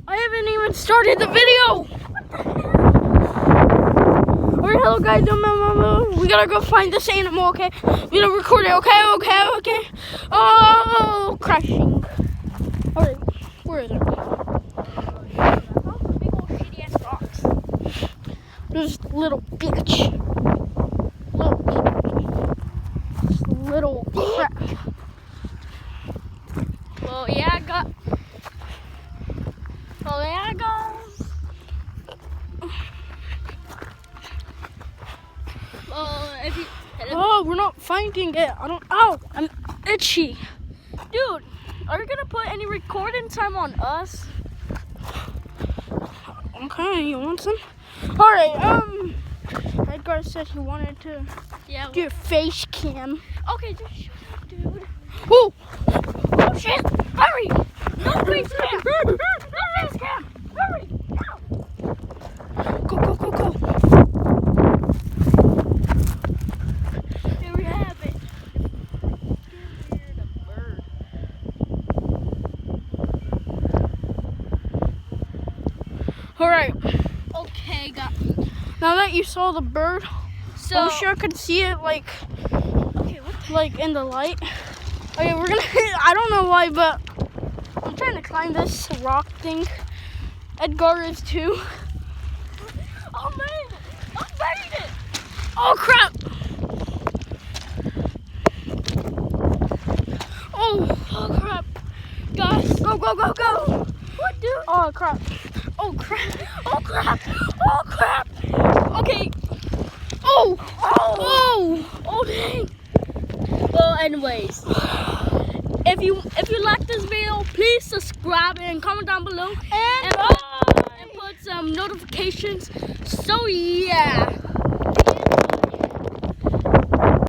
I haven't even started the video. Alright, hello guys. We gotta go find this animal, okay? We gotta record it, okay? Oh, crashing. Alright, where is it? Big old shitty ass rocks. This little bitch. Little crap. Well, yeah, I got. Oh, we're not finding it. I'm itchy. Dude, are you gonna put any recording time on us? Okay, you want some? Alright, Edgar said he wanted to do a face cam. Okay, just shut up, dude. Oh Shit! Hurry! No face cam! No face cam! Hurry! Now! Go. Here we have it. Here's the bird. Alright, Okay, now that you saw the bird, so I'm sure I could see it okay, what the like in the light. Okay, we're gonna, I don't know why, but I'm trying to climb this rock thing. Edgar is too. Oh man! I made it! Oh crap! Oh crap! Guys, go! What, dude? Oh crap! Okay. Oh dang. Well, anyways, if you like this video, please subscribe and comment down below and put some notifications. So yeah.